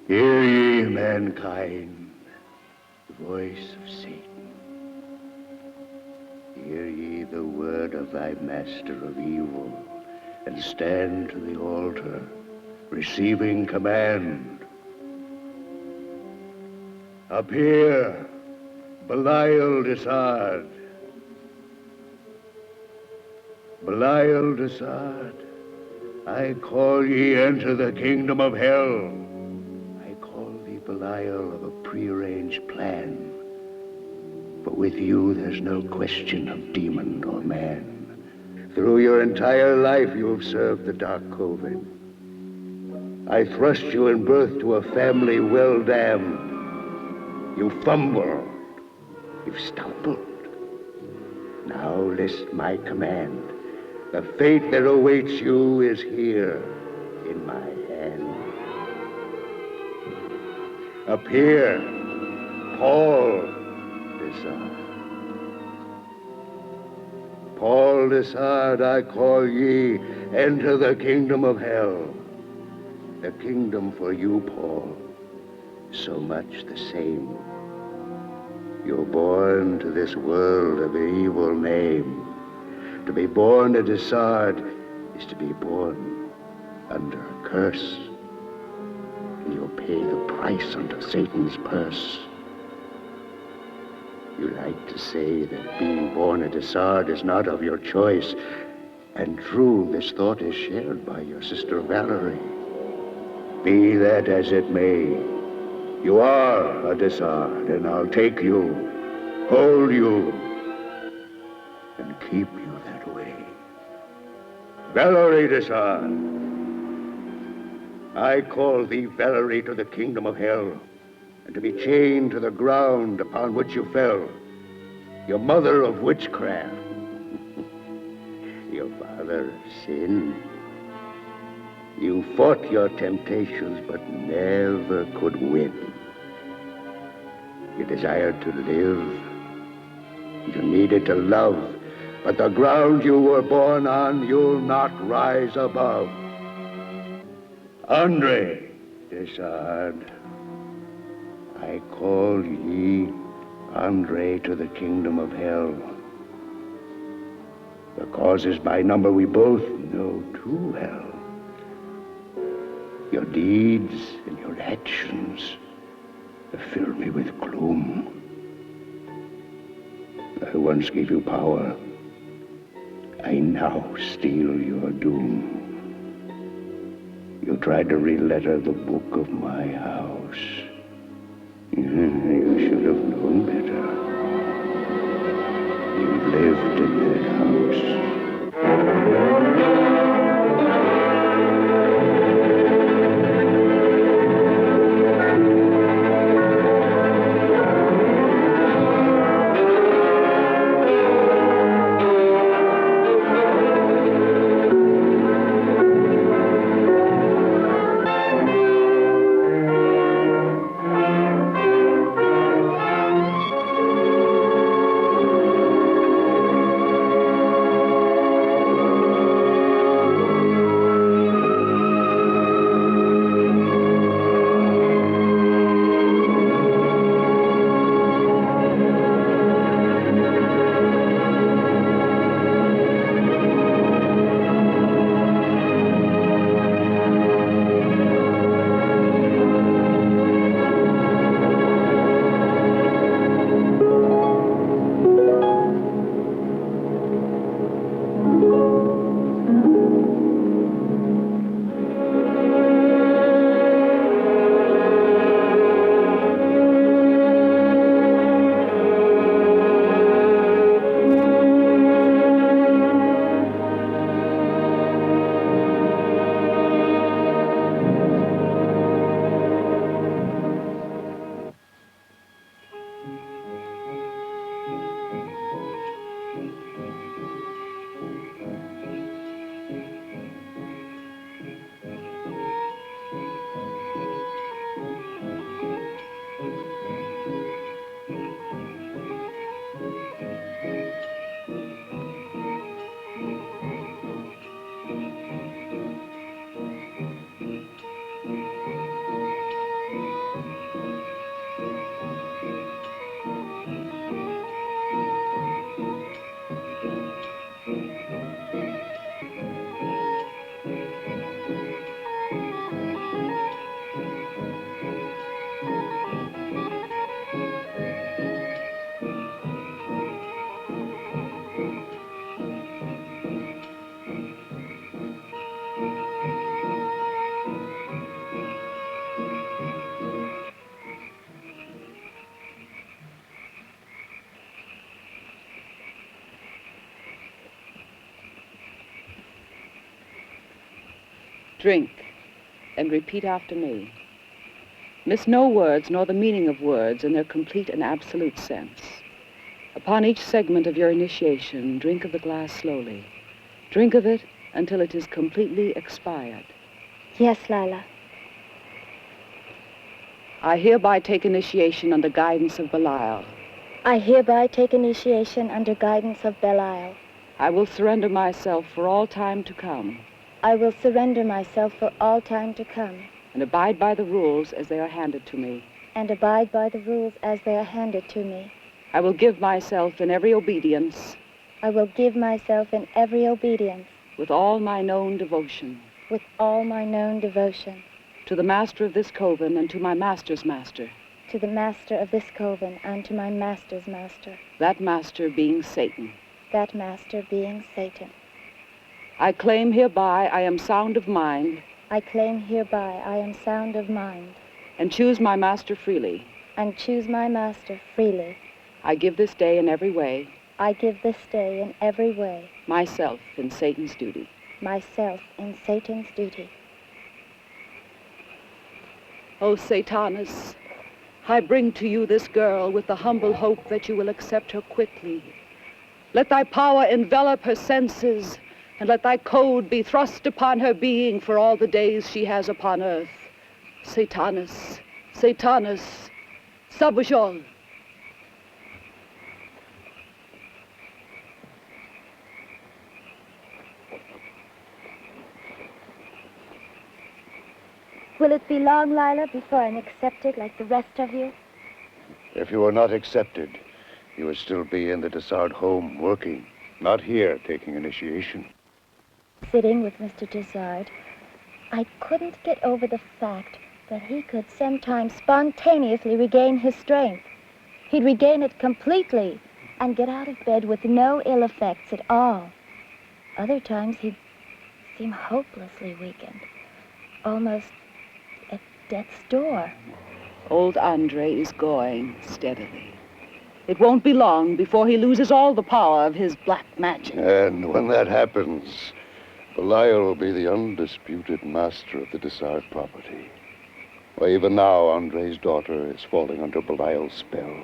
Hear ye, mankind, the voice of Satan. Hear ye the word of thy master of evil, and stand to the altar, receiving command. Appear, Belial Desard. Belial Desard, I call ye enter the kingdom of hell. I call thee Belial of a prearranged plan. But with you, there's no question of demon or man. Through your entire life, you have served the Dark Coven. I thrust you in birth to a family well damned. You fumbled. You've stumbled. Now list my command. The fate that awaits you is here in my hand. Appear, Paul Desard. Paul Desard, I call ye, enter the kingdom of hell. The kingdom for you, Paul, so much the same. You're born to this world of an evil name. To be born a Desard is to be born under a curse. And you'll pay the price under Satan's purse. You like to say that being born a Desard is not of your choice. And true, this thought is shared by your sister Valerie. Be that as it may, you are a Desard, and I'll take you, hold you, and keep you that way. Valerie Desard, I call thee, Valerie, to the kingdom of hell, and to be chained to the ground upon which you fell, your mother of witchcraft, your father of sin. You fought your temptations, but never could win. You desired to live. You needed to love. But the ground you were born on, you'll not rise above. Andrea Desard, I call ye, Andrea, to the kingdom of hell. The causes by number we both know too well. Your deeds and your actions fill me with gloom. I once gave you power. I now steal your doom. You tried to re-letter the book of my house. You should have known better. You've lived in that house. Drink, and repeat after me. Miss no words nor the meaning of words in their complete and absolute sense. Upon each segment of your initiation, drink of the glass slowly. Drink of it until it is completely expired. Yes, Lila. I hereby take initiation under guidance of Belial. I hereby take initiation under guidance of Belial. I will surrender myself for all time to come. I will surrender myself for all time to come. And abide by the rules as they are handed to me. And abide by the rules as they are handed to me. I will give myself in every obedience. I will give myself in every obedience. With all my known devotion. With all my known devotion. To the master of this coven and to my master's master. To the master of this coven and to my master's master. That master being Satan. That master being Satan. I claim hereby I am sound of mind. I claim hereby I am sound of mind. And choose my master freely. And choose my master freely. I give this day in every way. I give this day in every way. Myself in Satan's duty. Myself in Satan's duty. O Satanus, I bring to you this girl with the humble hope that you will accept her quickly. Let thy power envelop her senses, and let thy code be thrust upon her being for all the days she has upon earth. Satanus, Satanus, Sabujol. Will it be long, Lila, before I'm accepted like the rest of you? If you were not accepted, you would still be in the Desard home working, not here taking initiation. Sitting with Mr. Desard, I couldn't get over the fact that he could sometimes spontaneously regain his strength. He'd regain it completely and get out of bed with no ill effects at all. Other times he'd seem hopelessly weakened, almost at death's door. Old Andre is going steadily. It won't be long before he loses all the power of his black magic. And when that happens, Belial will be the undisputed master of the Desard property. Well, even now, Andre's daughter is falling under Belial's spell.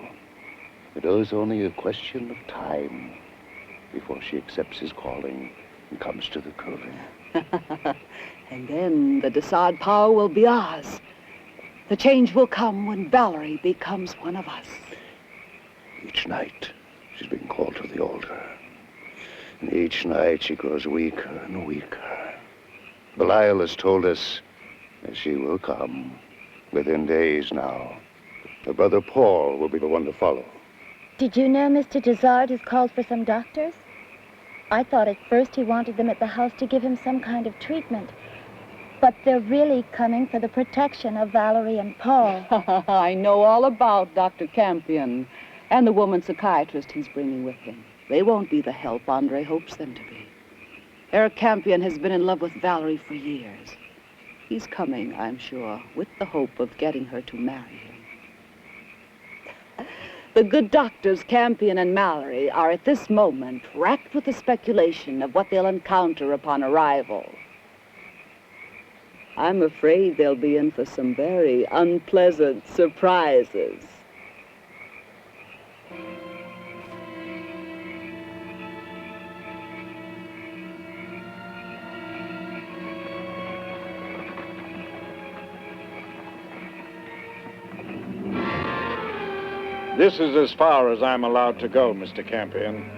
It is only a question of time before she accepts his calling and comes to the coven. And then the Desard power will be ours. The change will come when Valerie becomes one of us. Each night, she's being called to the altar. And each night, she grows weaker and weaker. Belial has told us that she will come within days now. Her brother Paul will be the one to follow. Did you know Mr. Desard has called for some doctors? I thought at first he wanted them at the house to give him some kind of treatment. But they're really coming for the protection of Valerie and Paul. I know all about Dr. Campion and the woman psychiatrist he's bringing with him. They won't be the help Andre hopes them to be. Eric Campion has been in love with Valerie for years. He's coming, I'm sure, with the hope of getting her to marry him. The good doctors, Campion and Mallory, are at this moment racked with the speculation of what they'll encounter upon arrival. I'm afraid they'll be in for some very unpleasant surprises. This is as far as I'm allowed to go, Mr. Campion.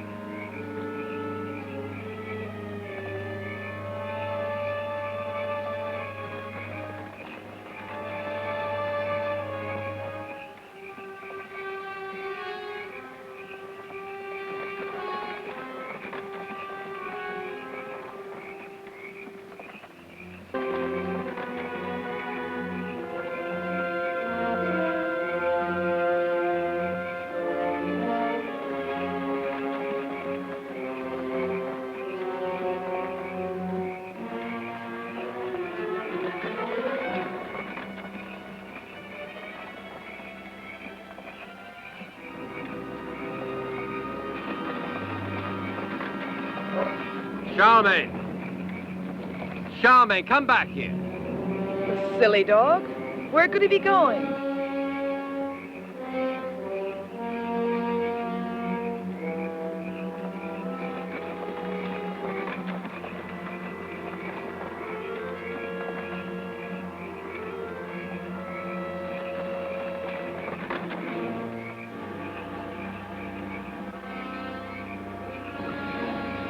Charmaine, come back here. The silly dog. Where could he be going?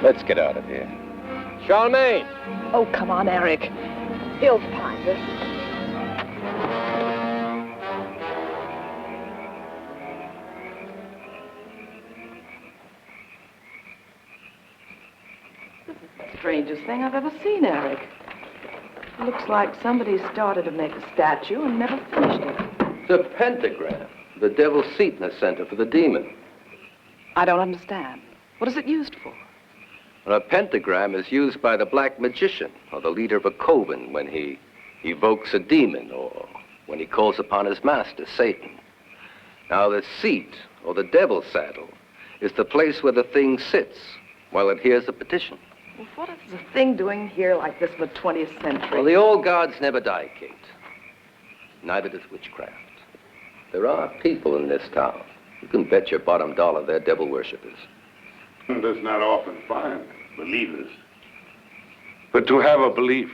Let's get out of here. Charmaine! Oh, come on, Eric. He'll find us. This is the strangest thing I've ever seen, Eric. It looks like somebody started to make a statue and never finished it. The pentagram. The devil's seat in the center for the demon. I don't understand. What is it used for? Well, a pentagram is used by the black magician or the leader of a coven when he evokes a demon or when he calls upon his master, Satan. Now, the seat or the devil's saddle is the place where the thing sits while it hears the petition. Well, what is the thing doing here like this in the 20th century? Well, the old gods never die, Kate. Neither does witchcraft. There are people in this town. You can bet your bottom dollar they're devil worshippers. One does not often find believers. But to have a belief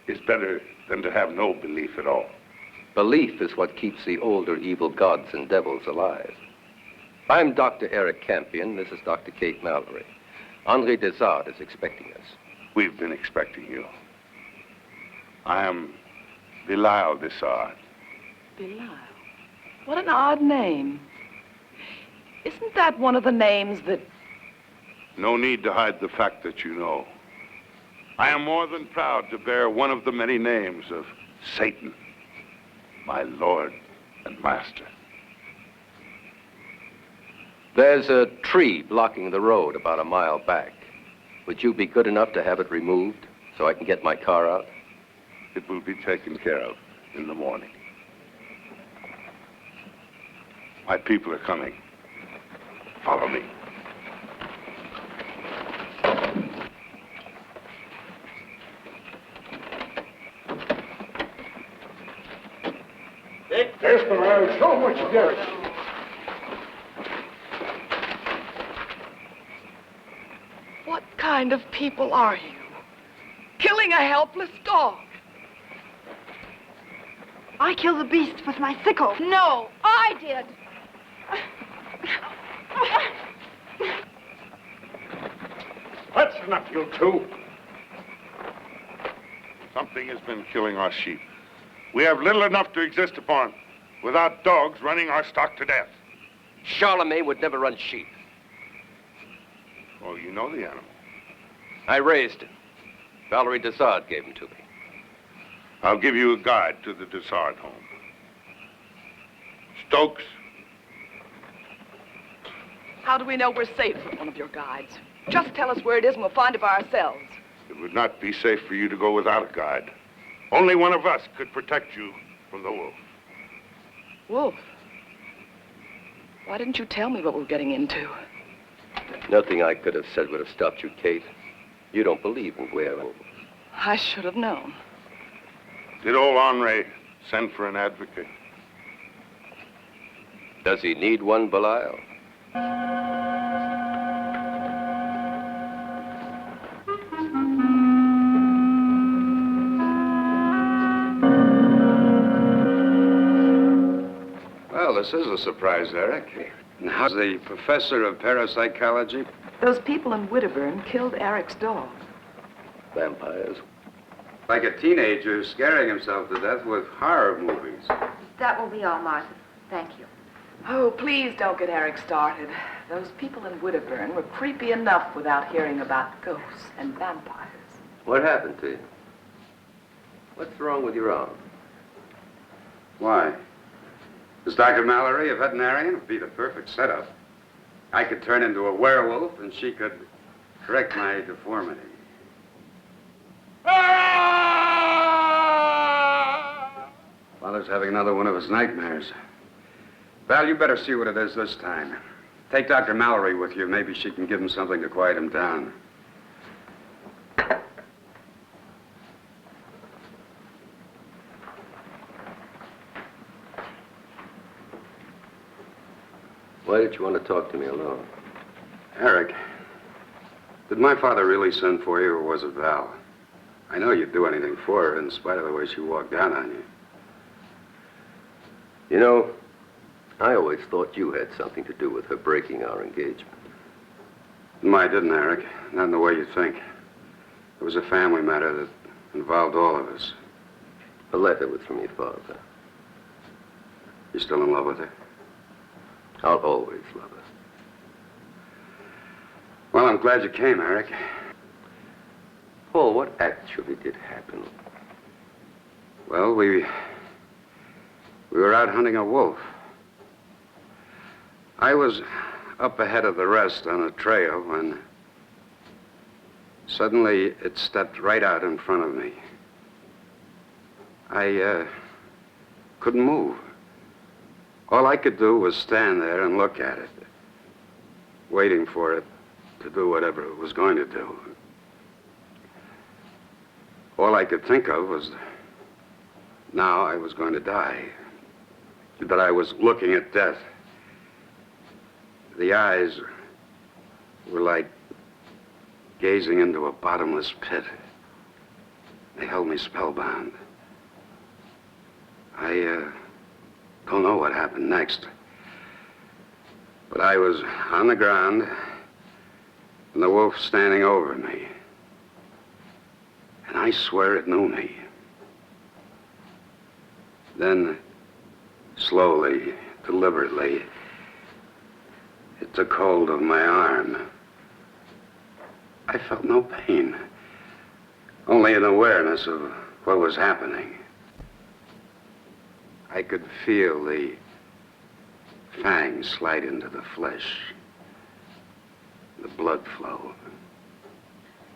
is better than to have no belief at all. Belief is what keeps the older evil gods and devils alive. I'm Dr. Eric Campion. This is Dr. Kate Mallory. Andrea Desard is expecting us. We've been expecting you. I am Belial Desard. Belial. What an odd name. Isn't that one of the names that... No need to hide the fact that you know. I am more than proud to bear one of the many names of Satan, my Lord and Master. There's a tree blocking the road about a mile back. Would you be good enough to have it removed so I can get my car out? It will be taken care of in the morning. My people are coming. Follow me. Desperado, show what you get. What kind of people are you? Killing a helpless dog. I killed the beast with my sickle. No, I did. That's enough, you two. Something has been killing our sheep. We have little enough to exist upon without dogs running our stock to death. Charlemagne would never run sheep. Oh, you know the animal. I raised him. Valerie Desard gave him to me. I'll give you a guide to the Desard home. Stokes. How do we know we're safe with one of your guides? Just tell us where it is and we'll find it by ourselves. It would not be safe for you to go without a guide. Only one of us could protect you from the wolf. Wolf? Why didn't you tell me what we were getting into? Nothing I could have said would have stopped you, Kate. You don't believe in werewolves. I should have known. Did old Henri send for an advocate? Does he need one, Belial? Well, this is a surprise, Eric. And how's the professor of parapsychology? Those people in Widderburn killed Eric's dog. Vampires. Like a teenager scaring himself to death with horror movies. That will be all, Martha. Thank you. Oh, please don't get Eric started. Those people in Widderburn were creepy enough without hearing about ghosts and vampires. What happened to you? What's wrong with your arm? Why? Is Dr. Mallory a veterinarian? It would be the perfect setup. I could turn into a werewolf and she could correct my deformity. Father's having another one of his nightmares. Val, you better see what it is this time. Take Dr. Mallory with you. Maybe she can give him something to quiet him down. Why did you want to talk to me alone? Eric, did my father really send for you, or was it Val? I know you'd do anything for her in spite of the way she walked down on you. You know, I always thought you had something to do with her breaking our engagement. No, I didn't, Eric. Not in the way you think. It was a family matter that involved all of us. A letter was from your father. You still in love with her? I'll always love her. Well, I'm glad you came, Eric. Paul, what actually did happen? Well, we were out hunting a wolf. I was up ahead of the rest on a trail when suddenly it stepped right out in front of me. I couldn't move. All I could do was stand there and look at it, waiting for it to do whatever it was going to do. All I could think of was now I was going to die, that I was looking at death. The eyes were like gazing into a bottomless pit. They held me spellbound. I don't know what happened next, but I was on the ground and the wolf standing over me. And I swear it knew me. Then, slowly, deliberately, it took hold of my arm. I felt no pain, only an awareness of what was happening. I could feel the fangs slide into the flesh, the blood flow,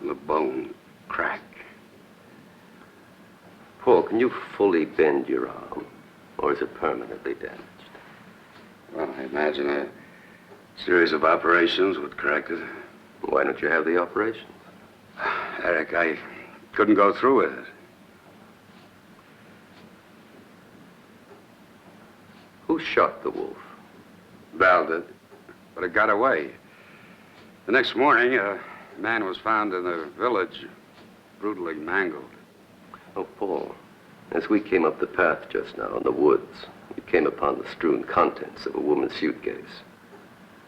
and the bone crack. Paul, can you fully bend your arm, or is it permanently damaged? Well, I imagine a series of operations would correct it. Why don't you have the operations? Eric, I couldn't go through with it. Who shot the wolf? Val did, but it got away. The next morning, a man was found in the village, brutally mangled. Oh, Paul, as we came up the path just now in the woods, we came upon the strewn contents of a woman's suitcase.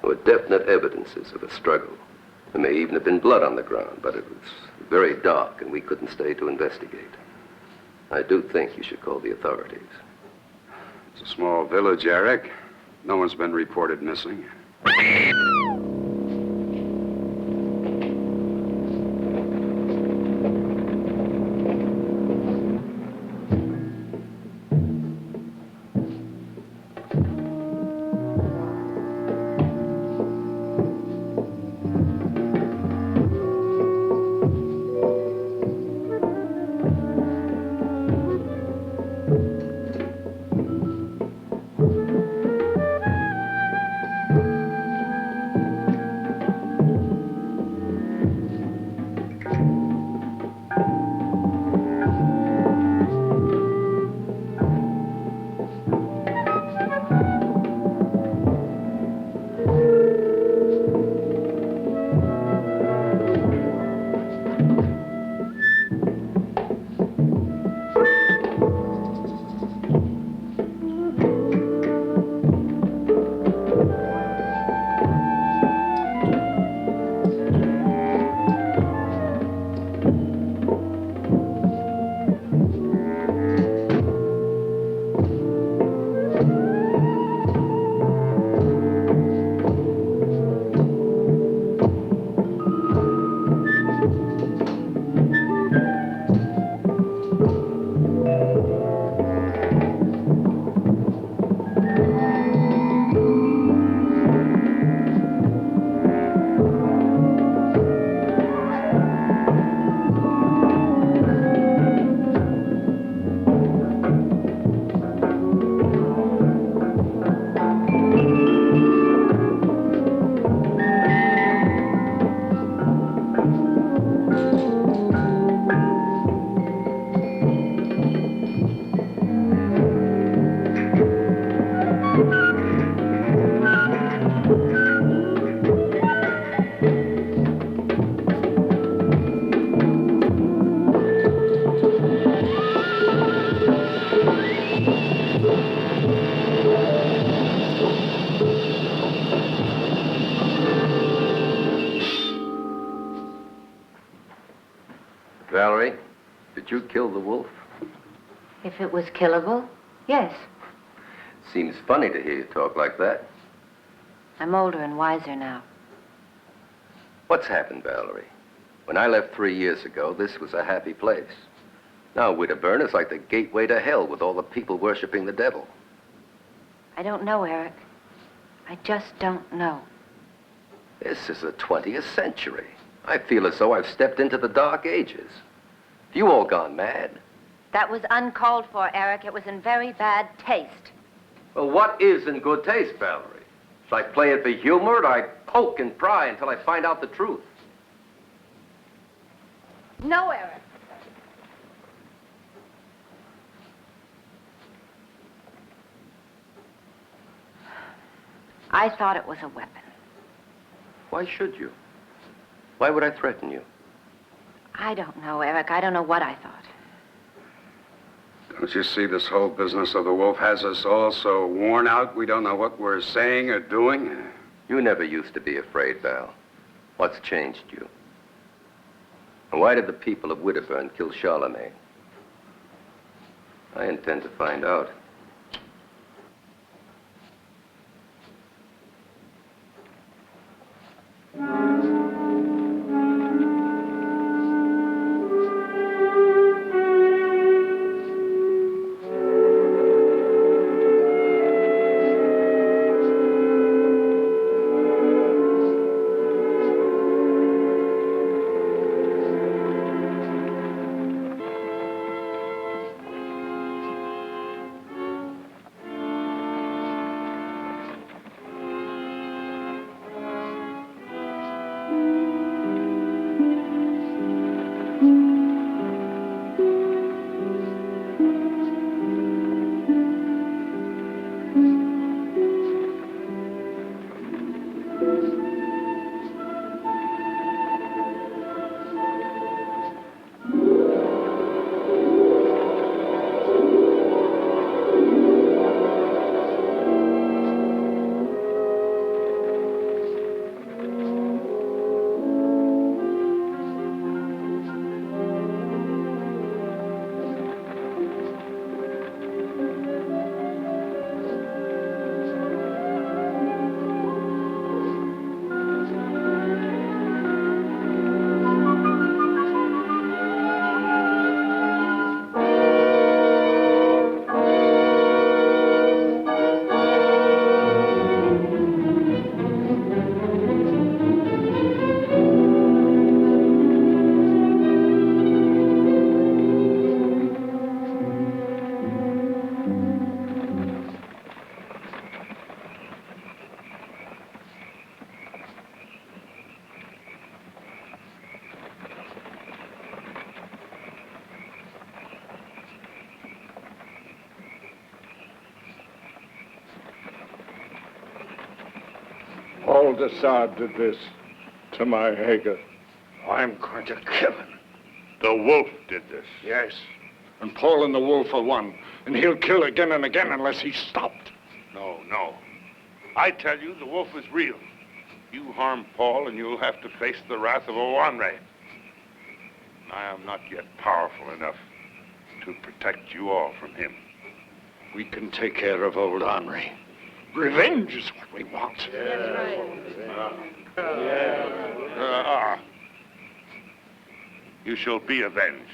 There were definite evidences of a struggle. There may even have been blood on the ground, but it was very dark and we couldn't stay to investigate. I do think you should call the authorities. It's a small village, Eric. No one's been reported missing. Valerie, did you kill the wolf? If it was killable, yes. Seems funny to hear you talk like that. I'm older and wiser now. What's happened, Valerie? When I left 3 years ago, this was a happy place. Now Widderburn is like the gateway to hell with all the people worshiping the devil. I don't know, Eric. I just don't know. This is the 20th century. I feel as though I've stepped into the Dark Ages. Have you all gone mad? That was uncalled for, Eric. It was in very bad taste. Well, what is in good taste, Valerie? Should I play it for humor, or do I poke and pry until I find out the truth? No, Eric. I thought it was a weapon. Why should you? Why would I threaten you? I don't know, Eric. I don't know what I thought. Don't you see this whole business of the wolf has us all so worn out we don't know what we're saying or doing? You never used to be afraid, Val. What's changed you? And why did the people of Widderburn kill Charlemagne? I intend to find out. Paul Desard did this to my Hager. I'm going to kill him. The wolf did this. Yes. And Paul and the wolf are one. And he'll kill again and again unless he's stopped. No, no. I tell you, the wolf is real. You harm Paul and you'll have to face the wrath of Owanre. I am not yet powerful enough to protect you all from him. We can take care of old Henri. Revenge is what we want. That's right. You shall be avenged.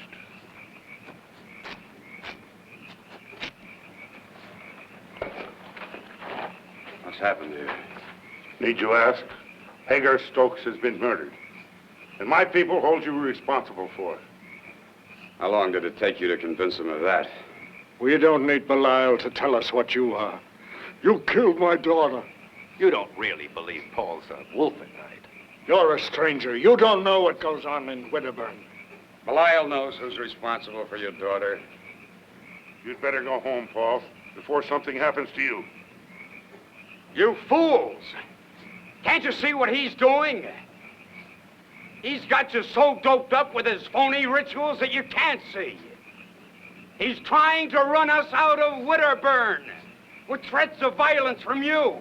What's happened here? Need you ask? Hagar Stokes has been murdered. And my people hold you responsible for it. How long did it take you to convince them of that? We don't need Belial to tell us what you are. You killed my daughter. You don't really believe Paul's a wolf at night. You're a stranger. You don't know what goes on in Widderburn. Belial knows who's responsible for your daughter. You'd better go home, Paul, before something happens to you. You fools! Can't you see what he's doing? He's got you so doped up with his phony rituals that you can't see. He's trying to run us out of Winterburn with threats of violence from you.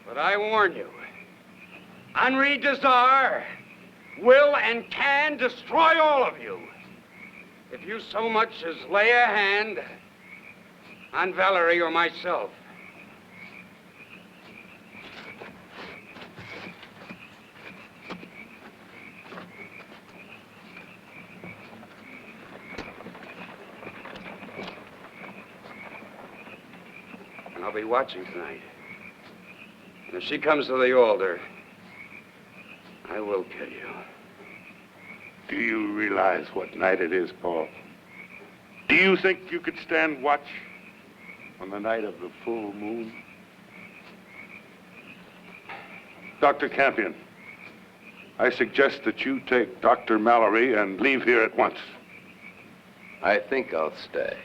But I warn you, Henri Desard will and can destroy all of you if you so much as lay a hand on Valerie or myself. And I'll be watching tonight. And if she comes to the altar, I will kill you. Do you realize what night it is, Paul? Do you think you could stand watch on the night of the full moon? Dr. Campion, I suggest that you take Dr. Mallory and leave here at once. I think I'll stay.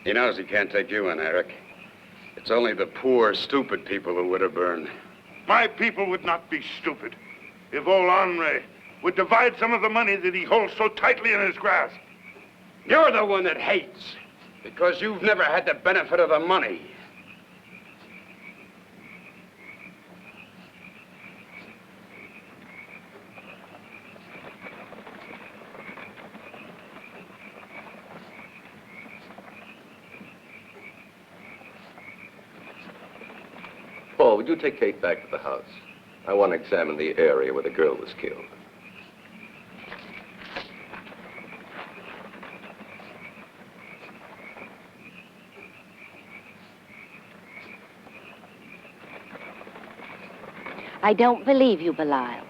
He knows he can't take you in, Eric. It's only the poor, stupid people of Winterburn. My people would not be stupid if old Henri would divide some of the money that he holds so tightly in his grasp. You're the one that hates, because you've never had the benefit of the money. Paul, would you take Kate back to the house? I want to examine the area where the girl was killed. I don't believe you, Belial.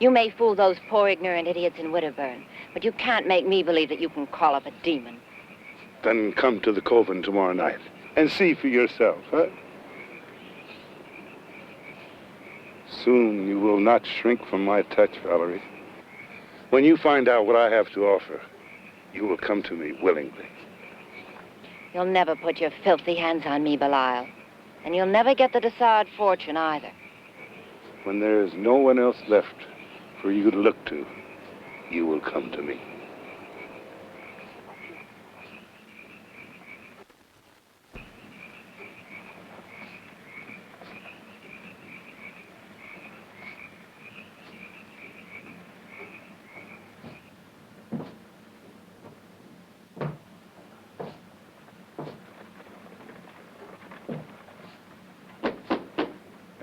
You may fool those poor ignorant idiots in Winterburn, but you can't make me believe that you can call up a demon. Then come to the Coven tomorrow night and see for yourself, huh? Soon you will not shrink from my touch, Valerie. When you find out what I have to offer, you will come to me willingly. You'll never put your filthy hands on me, Belial. And you'll never get the Desard fortune either. When there is no one else left for you to look to, you will come to me.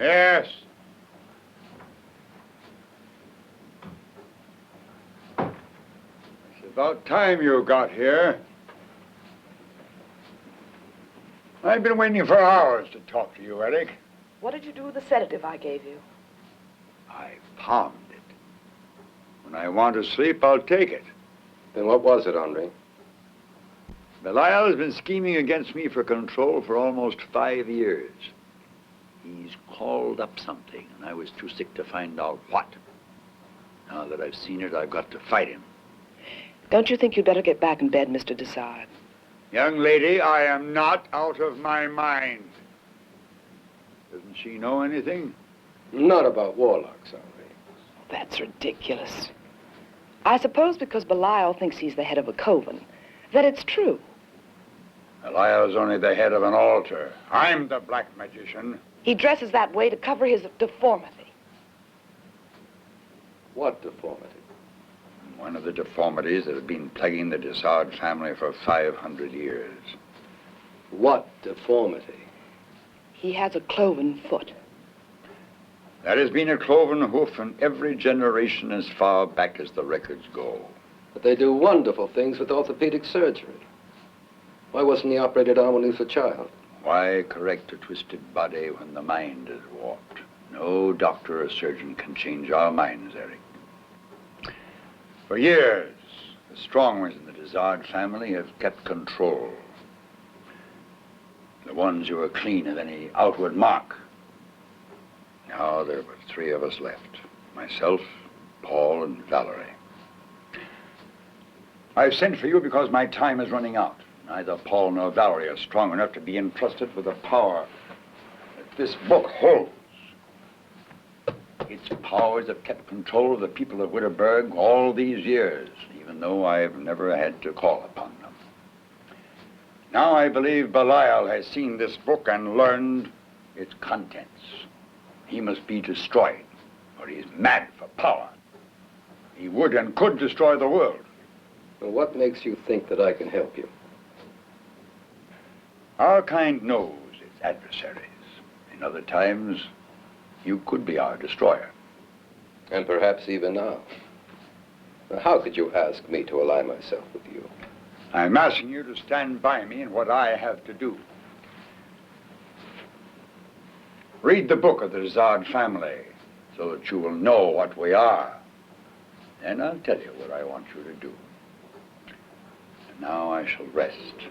Yes. It's about time you got here. I've been waiting for hours to talk to you, Eric. What did you do with the sedative I gave you? I palmed it. When I want to sleep, I'll take it. Then what was it, Henri? Belial has been scheming against me for control for almost 5 years. He's called up something, and I was too sick to find out what. Now that I've seen it, I've got to fight him. Don't you think you'd better get back in bed, Mr. Desard? Young lady, I am not out of my mind. Doesn't she know anything? Not about Warlocks, Henri. That's ridiculous. I suppose because Belial thinks he's the head of a coven, that it's true. Belial's only the head of an altar. I'm the black magician. He dresses that way to cover his deformity. What deformity? One of the deformities that have been plaguing the Desard family for 500 years. What deformity? He has a cloven foot. There has been a cloven hoof in every generation as far back as the records go. But they do wonderful things with orthopedic surgery. Why wasn't he operated on when he was a child? Why correct a twisted body when the mind is warped? No doctor or surgeon can change our minds, Eric. For years, the strong ones in the Desard family have kept control. The ones who are clean of any outward mark. Now there are but 3 of us left. Myself, Paul, and Valerie. I've sent for you because my time is running out. Neither Paul nor Valerie are strong enough to be entrusted with the power that this book holds. Its powers have kept control of the people of Witterberg all these years, even even though I've never had to call upon them. Now I believe Belial has seen this book and learned its contents. He must be destroyed, for he is mad for power. He would and could destroy the world. Well, what makes you think that I can help you? Our kind knows its adversaries. In other times, you could be our destroyer. And perhaps even now. Now, how could you ask me to ally myself with you? I'm asking you to stand by me in what I have to do. Read the book of the Desard family so that you will know what we are. Then I'll tell you what I want you to do. And now I shall rest.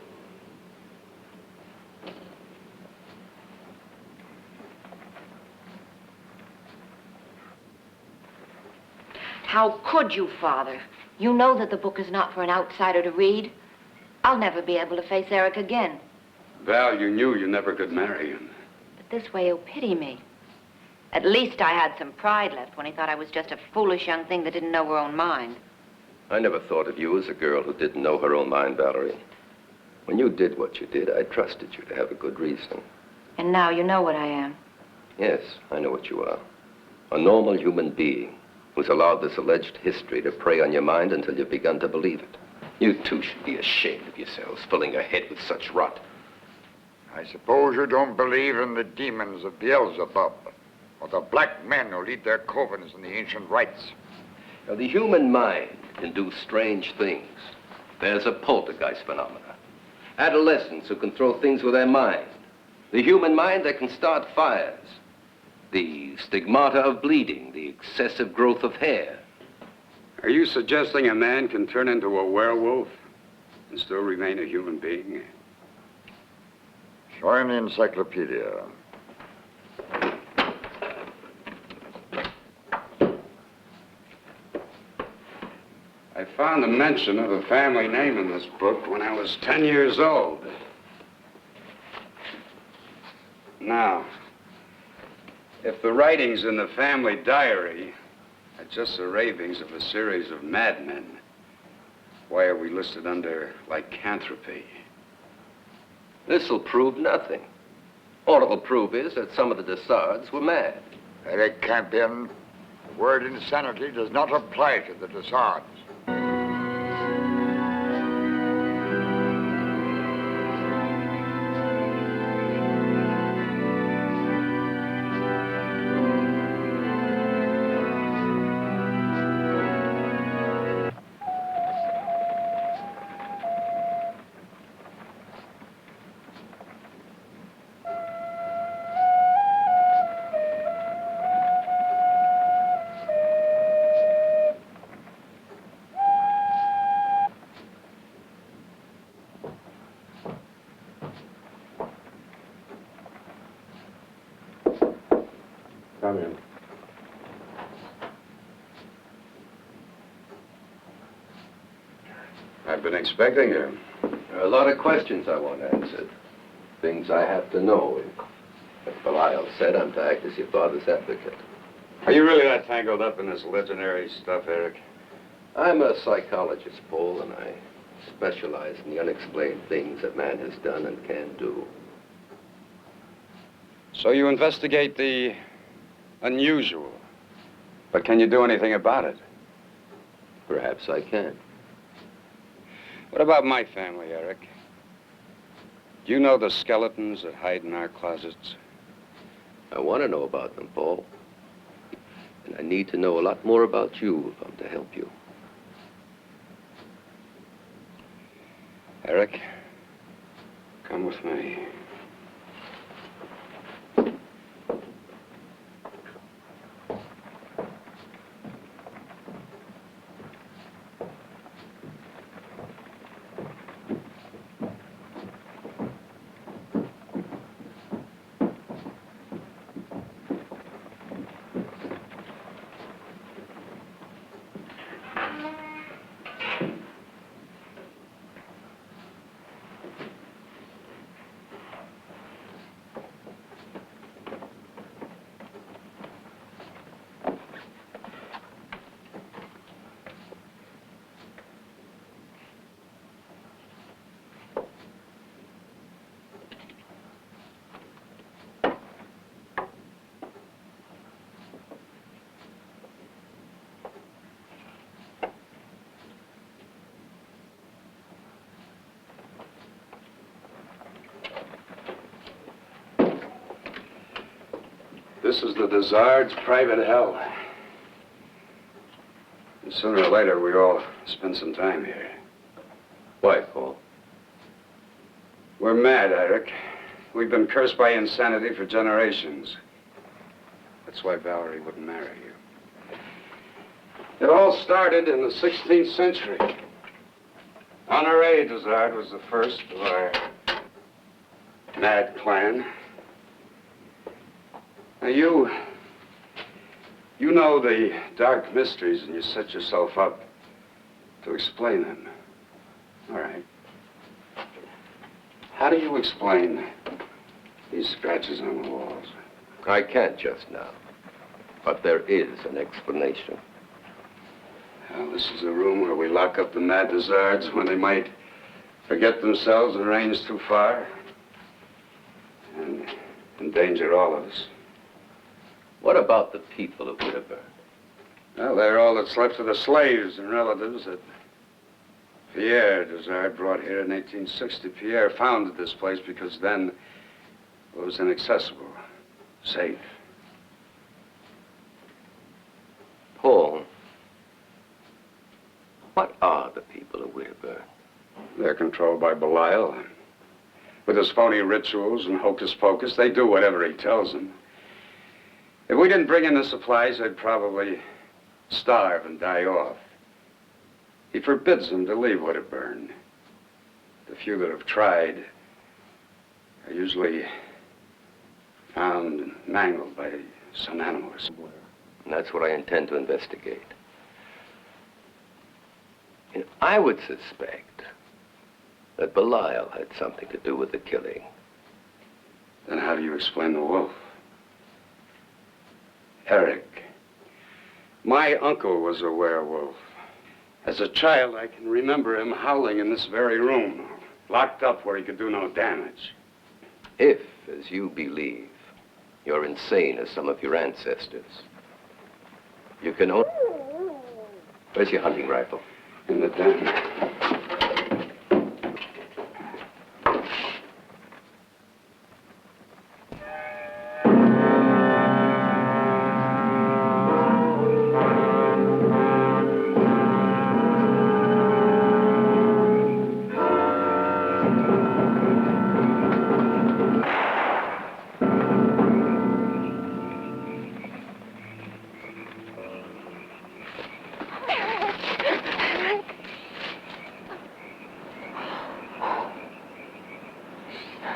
How could you, Father? You know that the book is not for an outsider to read. I'll never be able to face Eric again. Val, you knew you never could marry him. But this way he'll pity me. At least I had some pride left when he thought I was just a foolish young thing that didn't know her own mind. I never thought of you as a girl who didn't know her own mind, Valerie. When you did what you did, I trusted you to have a good reason. And now you know what I am. Yes, I know what you are. A normal human being who's allowed this alleged history to prey on your mind until you've begun to believe it. You two should be ashamed of yourselves, filling your head with such rot. I suppose you don't believe in the demons of Beelzebub, or the black men who lead their covens in the ancient rites. Now, the human mind can do strange things. There's a poltergeist phenomena. Adolescents who can throw things with their mind. The human mind that can start fires. The stigmata of bleeding, the excessive growth of hair. Are you suggesting a man can turn into a werewolf and still remain a human being? Show him the encyclopedia. I found a mention of a family name in this book when I was 10 years old. Now, if the writings in the family diary are just the ravings of a series of madmen, why are we listed under lycanthropy? This'll prove nothing. All it'll prove is that some of the Desards were mad. Eric Campion, the word insanity does not apply to the Desards. Come in. I've been expecting you. There are a lot of questions I want answered. Things I have to know. As Belial said, I'm to act as your father's advocate. Are you really that tangled up in this legendary stuff, Eric? I'm a psychologist, Paul, and I specialize in the unexplained things that man has done and can do. So you investigate the unusual. But can you do anything about it? Perhaps I can. What about my family, Eric? Do you know the skeletons that hide in our closets? I want to know about them, Paul. And I need to know a lot more about you if I'm to help you. Eric, come with me. This is the Desard's private hell. And sooner or later, we all spend some time here. Why, Paul? We're mad, Eric. We've been cursed by insanity for generations. That's why Valerie wouldn't marry you. It all started in the 16th century. Andrea Desard was the first of our mad clan. Now, you know the dark mysteries, and you set yourself up to explain them. All right. How do you explain these scratches on the walls? I can't just now, but there is an explanation. Well, this is a room where we lock up the mad Desards when they might forget themselves and range too far and endanger all of us. What about the people of Widderburn? Well, they're all that's left of the slaves and relatives that Pierre Desard brought here in 1860. Pierre founded this place because then it was inaccessible, safe. Paul, what are the people of Widderburn? They're controlled by Belial. With his phony rituals and hocus pocus, they do whatever he tells them. If we didn't bring in the supplies, they'd probably starve and die off. He forbids them to leave Widderburn. The few that have tried are usually found and mangled by some animal or somewhere. And that's what I intend to investigate. And I would suspect that Belial had something to do with the killing. Then how do you explain the wolf? Eric, my uncle was a werewolf. As a child, I can remember him howling in this very room, locked up where he could do no damage. If, as you believe, you're insane as some of your ancestors, you can only... Where's your hunting rifle? In the den.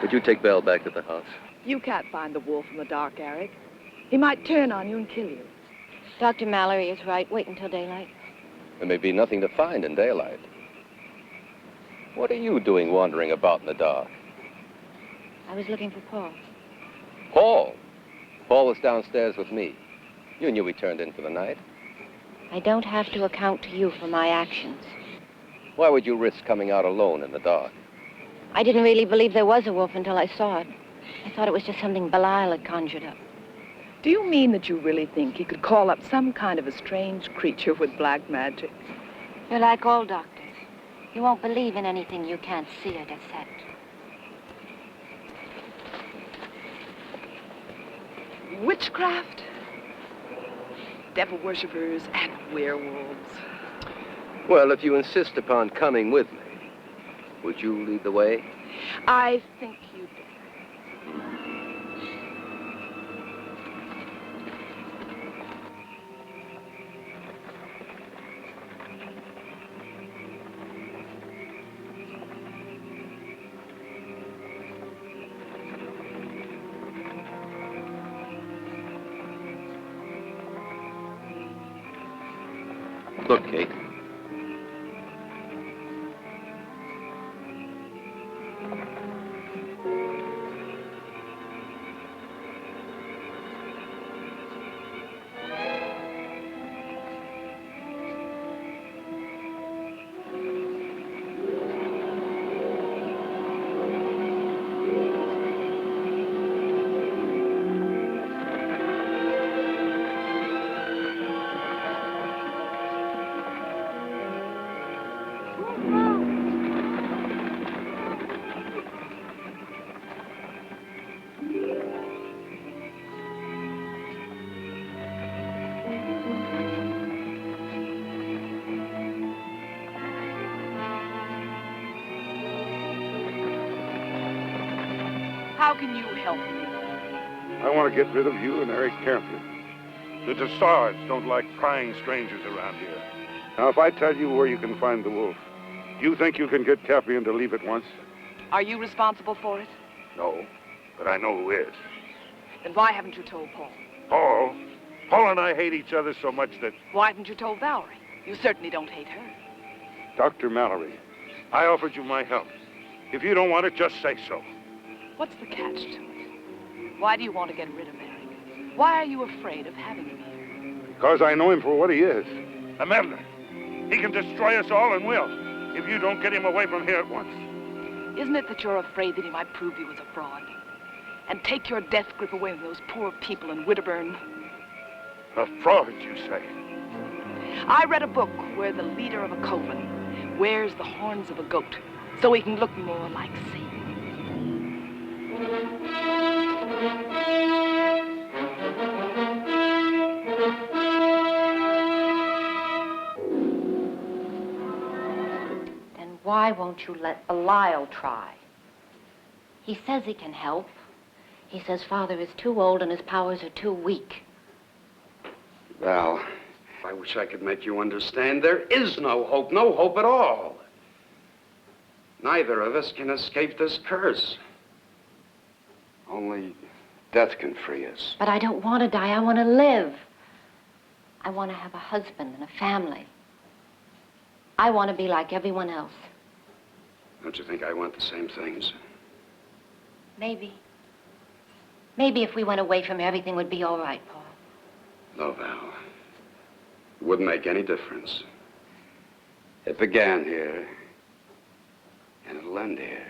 Would you take Belle back to the house? You can't find the wolf in the dark, Eric. He might turn on you and kill you. Dr. Mallory is right. Wait until daylight. There may be nothing to find in daylight. What are you doing wandering about in the dark? I was looking for Paul. Paul? Paul was downstairs with me. You knew he turned in for the night. I don't have to account to you for my actions. Why would you risk coming out alone in the dark? I didn't really believe there was a wolf until I saw it. I thought it was just something Belial had conjured up. Do you mean that you really think he could call up some kind of a strange creature with black magic? You're like all doctors. You won't believe in anything you can't see or dissect. Witchcraft, devil worshippers, and werewolves. Well, if you insist upon coming with me, would you lead the way? I think you'd better. Look, Kate. How can you help me? I want to get rid of you and Eric Campbell. The Desards don't like prying strangers around here. Now, if I tell you where you can find the wolf, do you think you can get Capian to leave at once? Are you responsible for it? No, but I know who is. Then why haven't you told Paul? Paul? Paul and I hate each other so much that... Why haven't you told Valerie? You certainly don't hate her. Dr. Mallory, I offered you my help. If you don't want it, just say so. What's the catch to it? Why do you want to get rid of Eric? Why are you afraid of having him here? Because I know him for what he is. A meddler. He can destroy us all and will, if you don't get him away from here at once. Isn't it that you're afraid that he might prove you as a fraud? And take your death grip away from those poor people in Widderburn? A fraud, you say? I read a book where the leader of a coven wears the horns of a goat so he can look more like Satan. Then why won't you let Belial try? He says he can help. He says Father is too old and his powers are too weak. Val, I wish I could make you understand. There is no hope at all. Neither of us can escape this curse. Only death can free us. But I don't want to die. I want to live. I want to have a husband and a family. I want to be like everyone else. Don't you think I want the same things? Maybe. Maybe if we went away from here, everything would be all right, Paul. No, Val. It wouldn't make any difference. It began here, and it'll end here.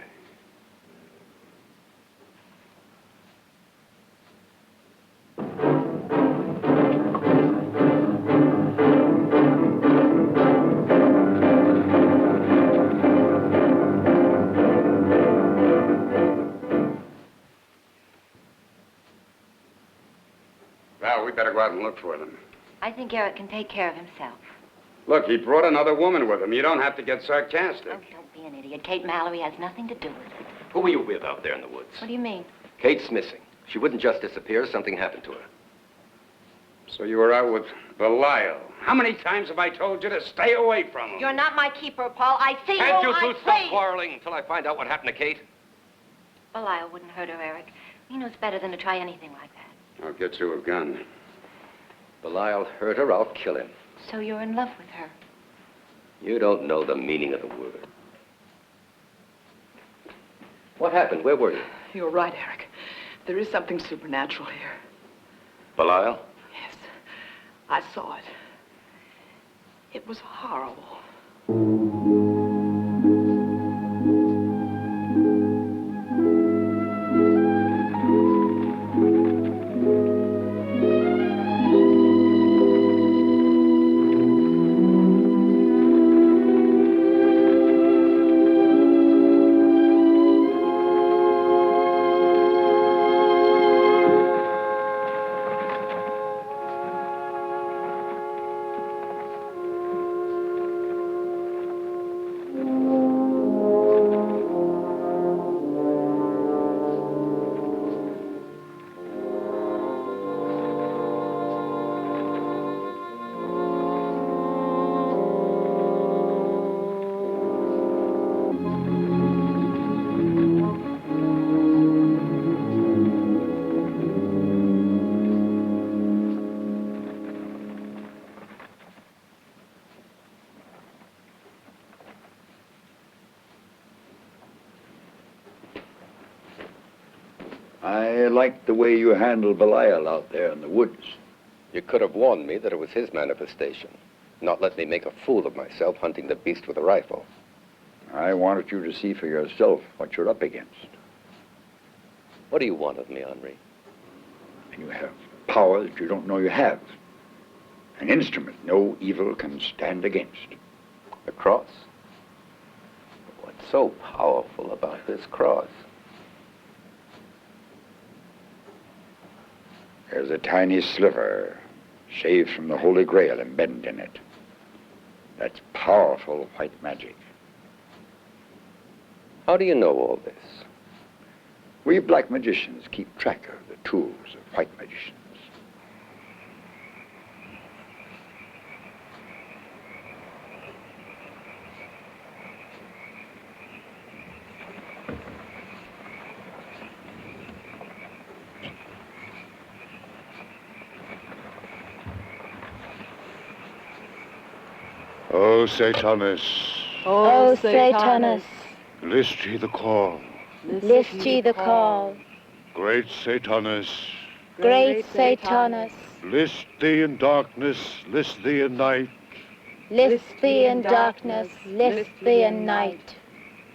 Val, we better go out and look for them. I think Eric can take care of himself. Look, he brought another woman with him. You don't have to get sarcastic. Oh, don't be an idiot. Kate Mallory has nothing to do with it. Who were you with out there in the woods? What do you mean? Kate's missing. She wouldn't just disappear. Something happened to her. So you were out with Belial. How many times have I told you to stay away from him? You're not my keeper, Paul. I see Can't you I two stop quarreling until I find out what happened to Kate? Belial wouldn't hurt her, Eric. He knows better than to try anything like that. I'll get you a gun. Belial hurt her, I'll kill him. So you're in love with her. You don't know the meaning of the word. What happened? Where were you? You're right, Eric. There is something supernatural here. Belial? Yes. I saw it. It was horrible. I like the way you handled Belial out there in the woods. You could have warned me that it was his manifestation, not let me make a fool of myself hunting the beast with a rifle. I wanted you to see for yourself what you're up against. What do you want of me, Henri? You have power that you don't know you have. An instrument no evil can stand against. A cross? What's so powerful about this cross? There's a tiny sliver shaved from the Holy Grail embedded in it. That's powerful white magic. How do you know all this? We black magicians keep track of the tools of white magicians. O Satanus, O Satanus, list ye the call. list ye the call. Great Satanus, Great Satanus, list thee in darkness, list thee in night. list thee in darkness, list thee in night.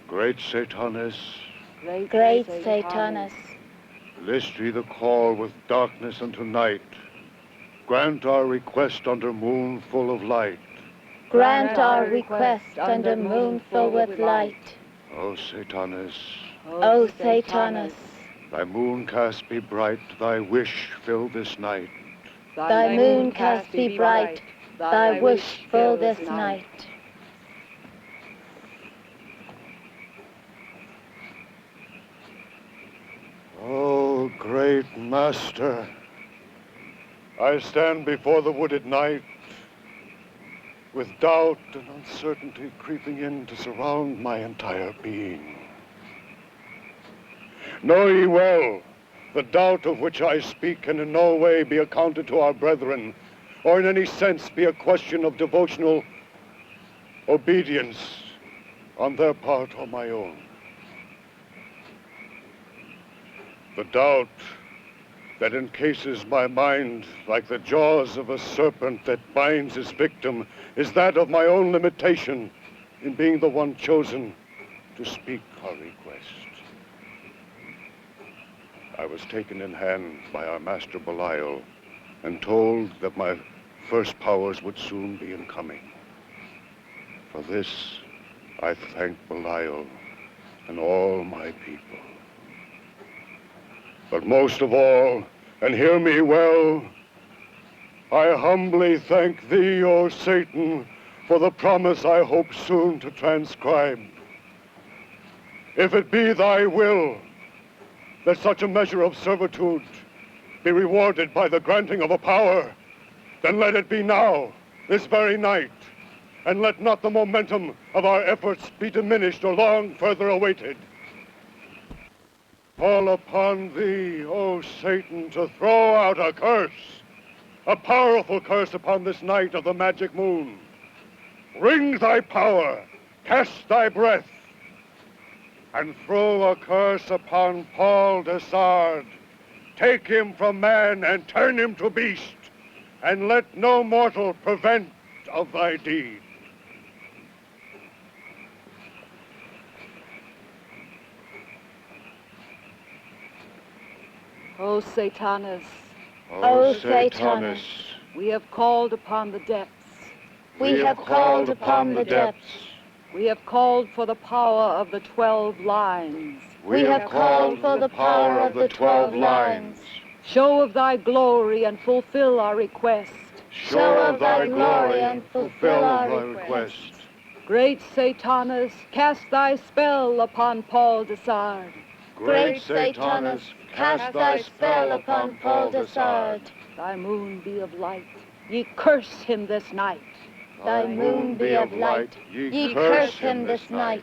Great Satanus, Great Satanus, list ye the call with darkness unto night. Grant our request under moon full of light. grant our request under moon full with light. O Satanus, O Satanus, thy moon cast be bright, thy wish fill this night. thy moon cast be bright, thy wish fill this night. O great Master, I stand before the wooded night, with doubt and uncertainty creeping in to surround my entire being. Know ye well, the doubt of which I speak can in no way be accounted to our brethren, or in any sense be a question of devotional obedience on their part or my own. The doubt that encases my mind like the jaws of a serpent that binds his victim is that of my own limitation in being the one chosen to speak our request. I was taken in hand by our master Belial and told that my first powers would soon be incoming. For this, I thank Belial and all my people. But most of all, and hear me well, I humbly thank thee, O Satan, for the promise I hope soon to transcribe. If it be thy will that such a measure of servitude be rewarded by the granting of a power, then let it be now, this very night, and let not the momentum of our efforts be diminished or long further awaited. Call upon thee, O Satan, to throw out a curse, a powerful curse upon this night of the magic moon. Ring thy power, cast thy breath, and throw a curse upon Paul Desard. Take him from man and turn him to beast, and let no mortal prevent of thy deed. O Satanus, O Satanus, we have called upon the depths. we have called upon the depths. We have called for the power of the 12 lines. We have called for the power of the 12 lines. Show of thy glory and fulfill our request. Show of thy glory and fulfill our request. Great Satanus, cast thy spell upon Paul Desard. Great Satanus, cast thy spell upon Paul Desard. Thy moon be of light. Ye curse him this night. Thy moon be of light. Ye curse him this night.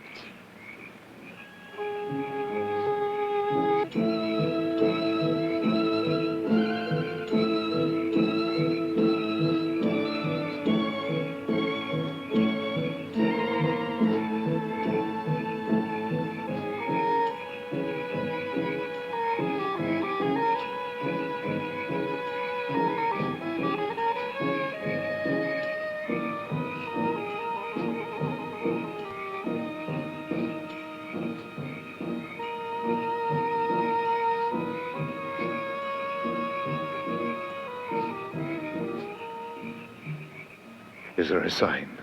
Is there a sign?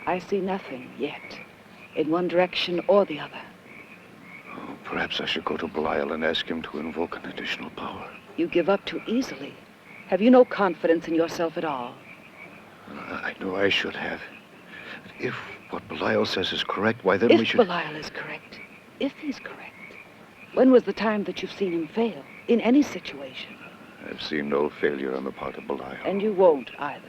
I see nothing yet, in one direction or the other. Oh, perhaps I should go to Belial and ask him to invoke an additional power. You give up too easily. Have you no confidence in yourself at all? I know I should have. If what Belial says is correct, why then we should... If Belial is correct, if he's correct, When was the time that you've seen him fail, in any situation? I've seen no failure on the part of Belial. And you won't either.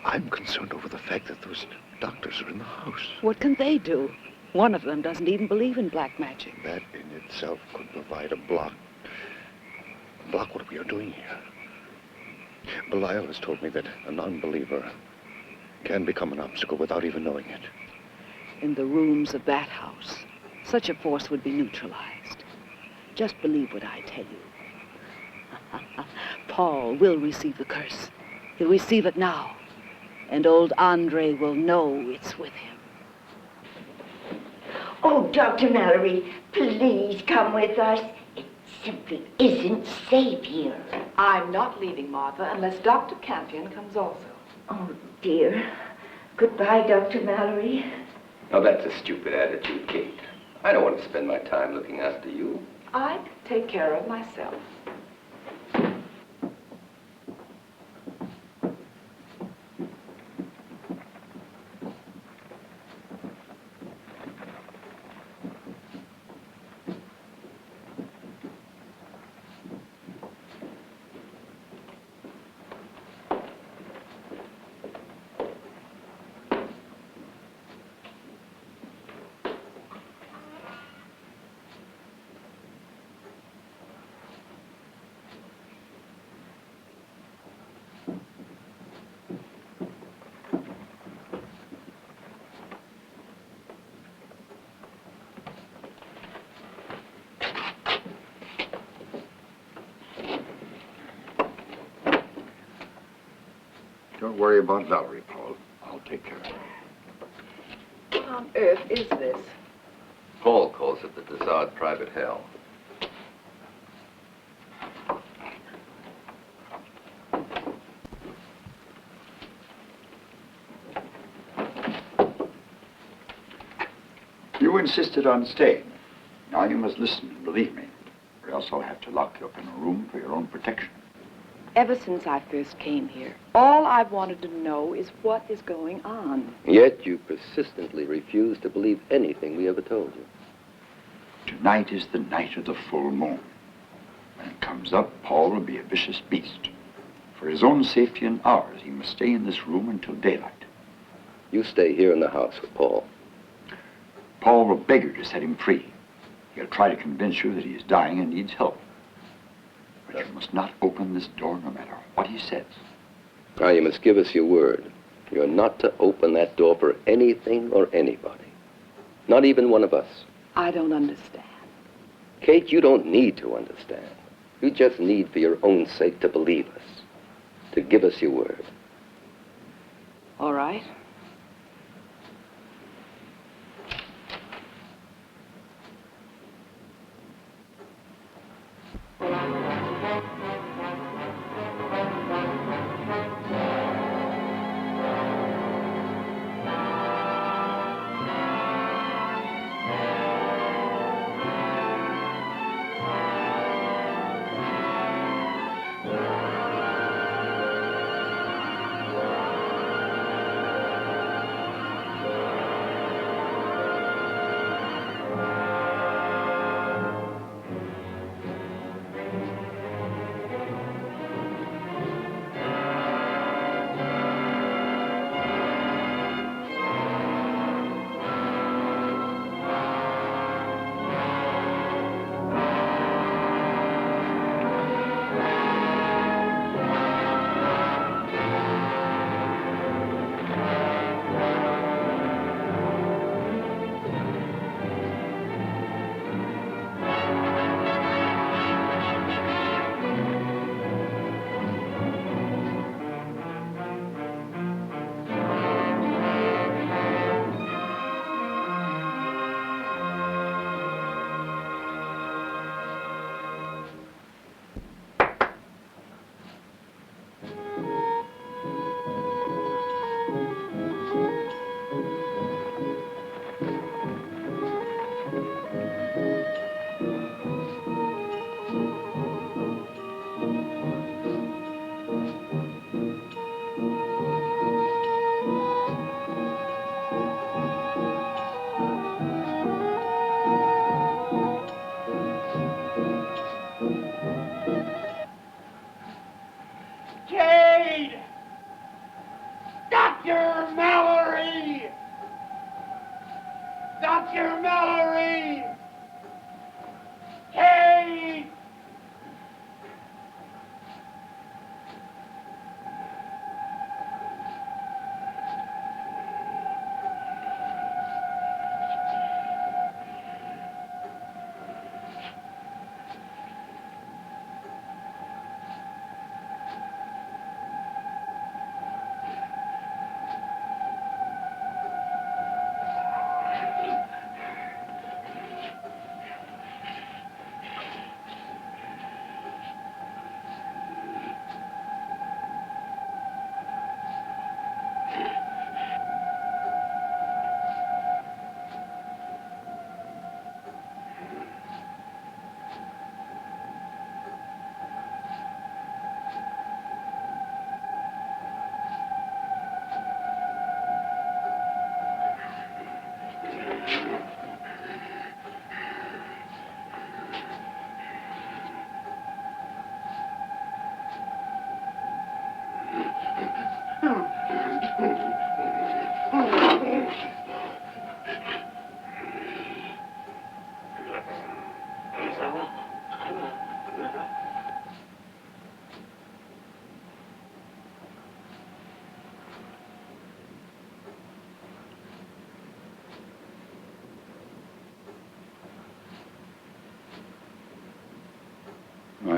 I'm concerned over the fact that those doctors are in the house. What can they do? One of them doesn't even believe in black magic. That in itself could provide a block. Block what we are doing here. Belial has told me that a non-believer can become an obstacle without even knowing it. In the rooms of that house, such a force would be neutralized. Just believe what I tell you. Paul will receive the curse. He'll receive it now. And old Andre will know it's with him. Oh, Dr. Mallory, please come with us. It simply isn't safe here. I'm not leaving, Martha, unless Dr. Campion comes also. Oh, dear. Goodbye, Dr. Mallory. Now, that's a stupid attitude, Kate. I don't want to spend my time looking after you. I take care of myself. Don't worry about Valerie, Paul. I'll take care of her. What on earth is this? Paul calls it the Desard private hell. You insisted on staying. Now you must listen and believe me, or else I'll have to lock you up in a room for your own protection. Ever since I first came here, all I've wanted to know is what is going on. Yet you persistently refuse to believe anything we ever told you. Tonight is the night of the full moon. When it comes up, Paul will be a vicious beast. For his own safety and ours, he must stay in this room until daylight. You stay here in the house with Paul. Paul will beg you to set him free. He'll try to convince you that he is dying and needs help. But you must not open this door no matter what he says. Now, you must give us your word. You're not to open that door for anything or anybody. Not even one of us. I don't understand. Kate, you don't need to understand. You just need, for your own sake, to believe us. To give us your word. All right.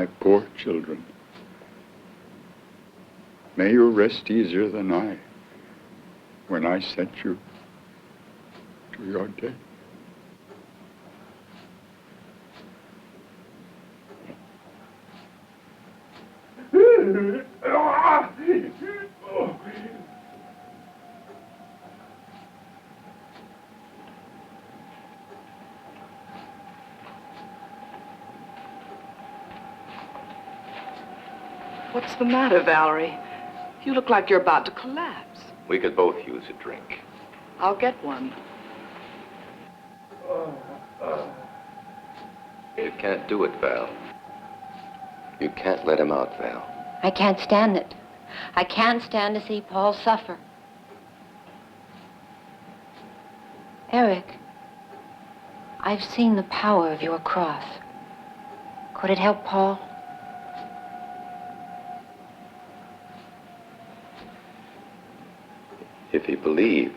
my poor children. May you rest easier than I when I sent you to your death. What's the matter, Valerie? You look like you're about to collapse. We could both use a drink. I'll get one. You can't do it, Val. You can't let him out, Val. I can't stand it. I can't stand to see Paul suffer. Eric, I've seen the power of your cross. Could it help Paul? If he believed.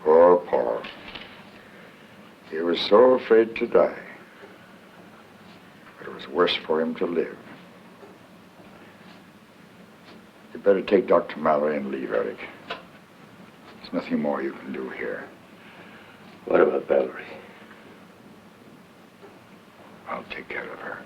Poor Paul. He was so afraid to die. But it was worse for him to live. You better take Dr. Mallory and leave, Eric. There's nothing more you can do here. What about Valerie? I'll take care of her.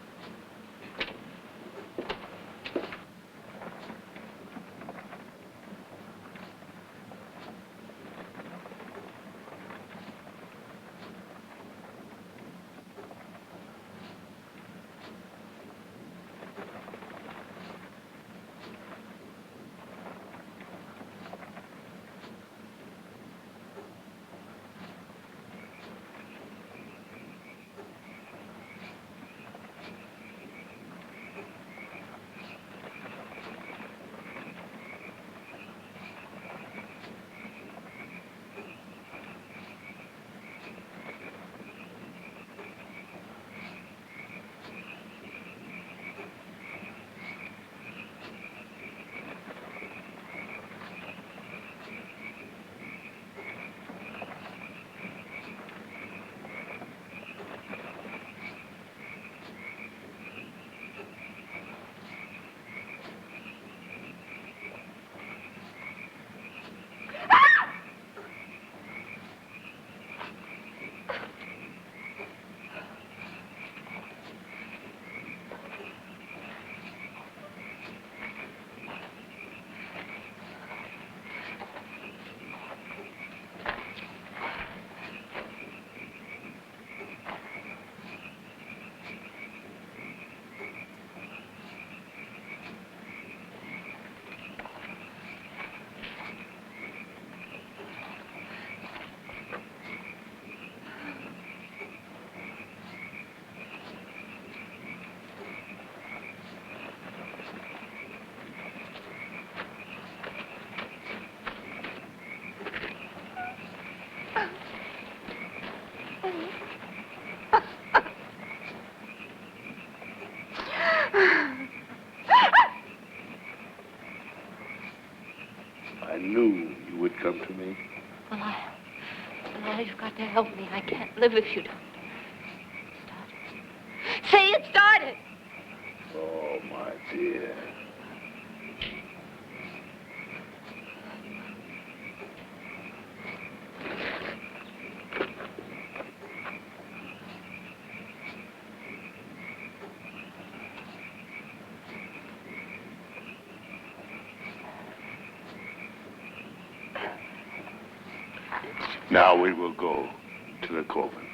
I knew you would come to me. Well, you've got to help me. I can't live if you don't. Say it started. Oh, my dear. Now we will go to the coven.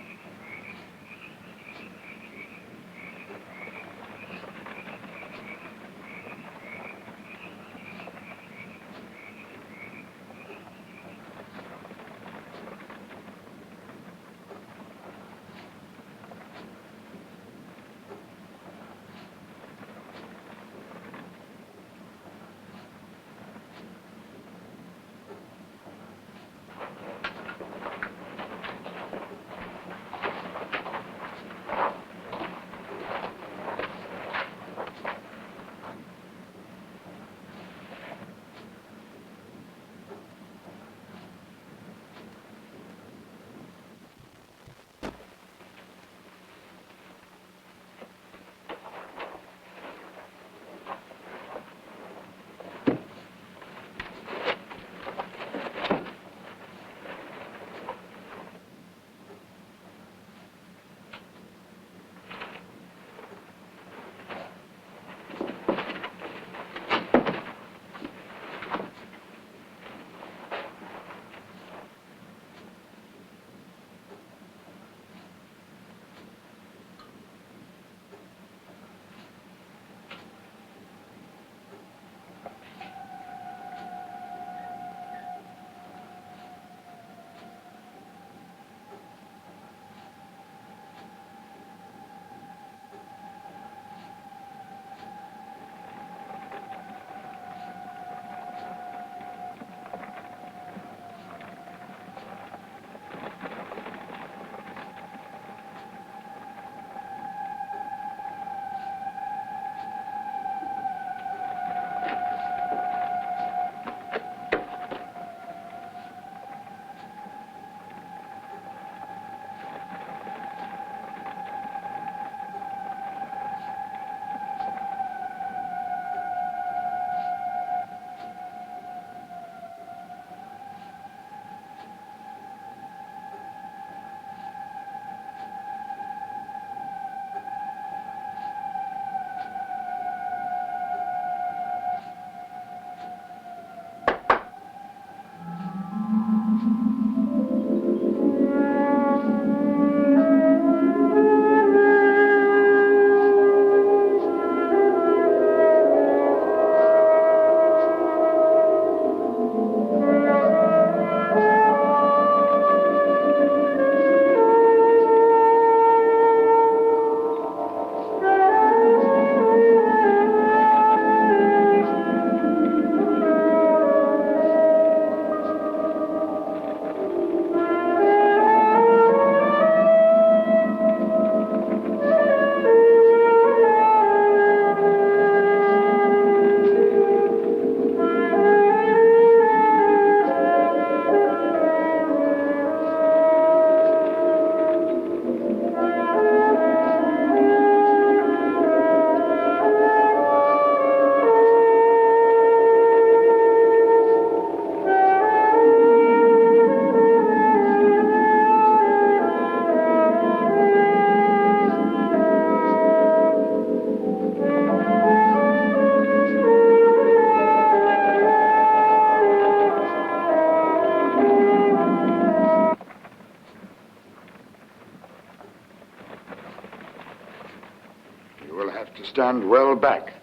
Stand well back.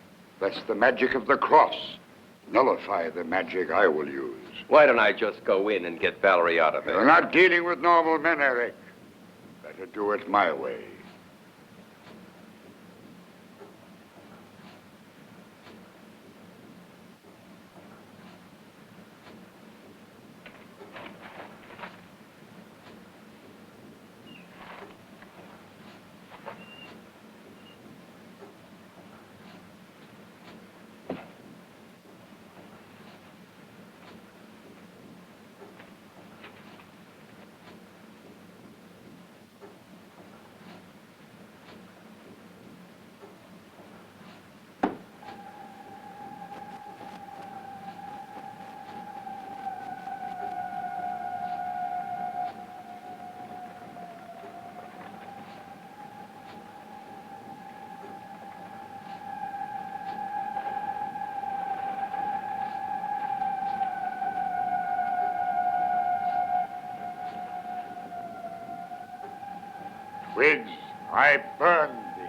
That's the magic of the cross. Nullify the magic I will use. Why don't I just go in and get Valerie out of there? You're not dealing with normal men, Eric. Better do it my way. Whigs, I burn thee.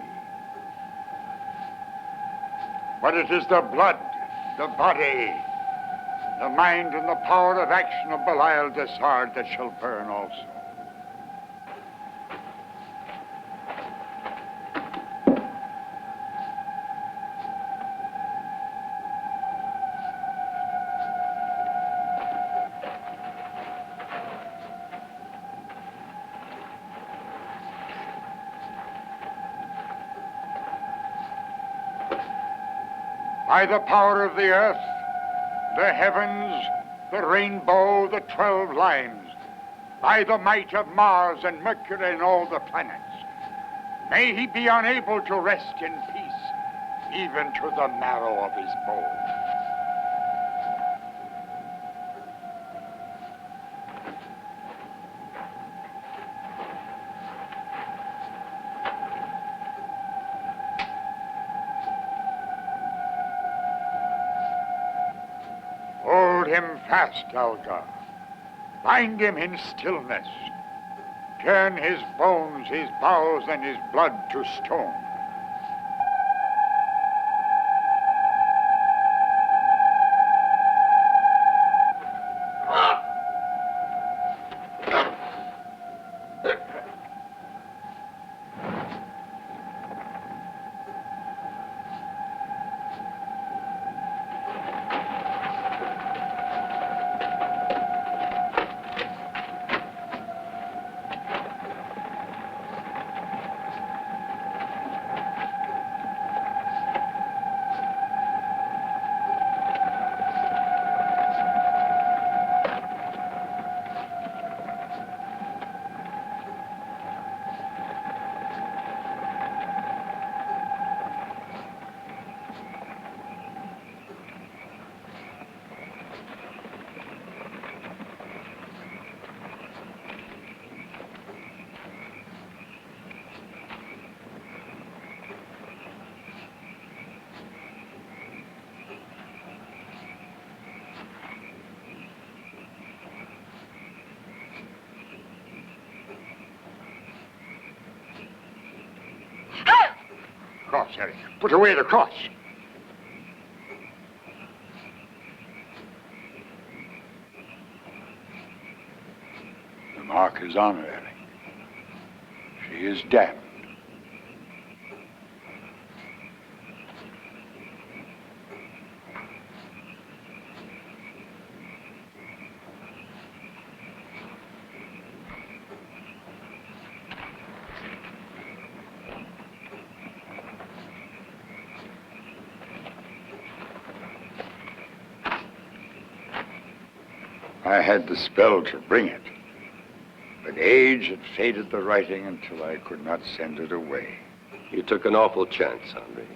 But it is the blood, the body, the mind, and the power of action of Belial Desard that shall burn also. By the power of the earth, the heavens, the rainbow, the 12 lines, by the might of Mars and Mercury and all the planets, may he be unable to rest in peace, even to the marrow of his bones. Hold him fast, Alga. Bind him in stillness. Turn his bones, his bowels, and his blood to stone. Cross, Harry. Put away the cross. The mark is on her, Harry. She is damned. I had the spell to bring it, but age had faded the writing until I could not send it away. You took an awful chance, Andre.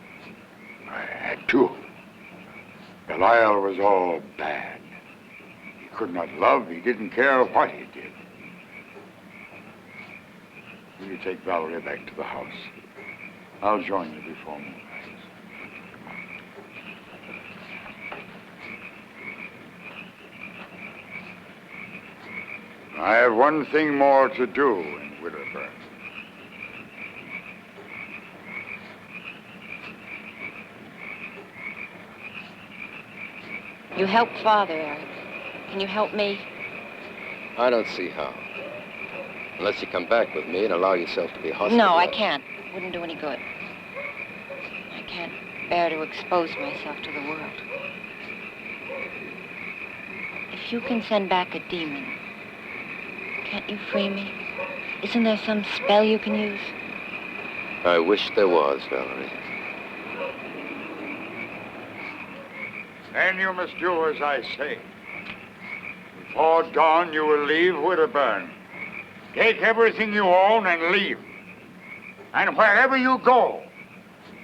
I had to. Belial was all bad. He could not love. He didn't care what he did. Will you take Valerie back to the house? I'll join you before moonrise. I have one thing more to do in Widderburn. You helped Father, Eric. Can you help me? I don't see how. Unless you come back with me and allow yourself to be hospitalized. No, I can't. Wouldn't do any good. I can't bear to expose myself to the world. If you can send back a demon, can't you free me? Isn't there some spell you can use? I wish there was, Valerie. Then you must do as I say. Before dawn, you will leave Widderburn. Take everything you own and leave. And wherever you go,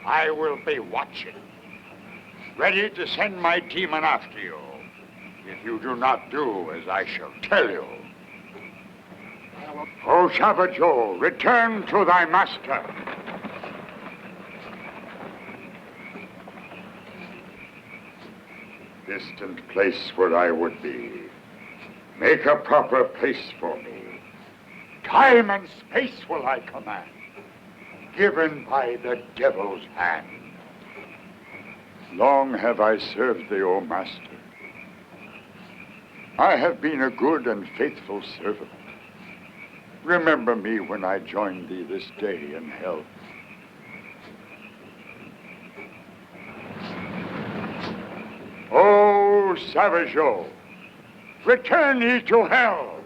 I will be watching, ready to send my demon after you, if you do not do as I shall tell you. O Shabbat, return to thy master. Distant place where I would be. Make a proper place for me. Time and space will I command. given by the devil's hand. Long have I served thee, O Master. I have been a good and faithful servant. Remember me when I join thee this day in hell. O Savageau, return ye to hell!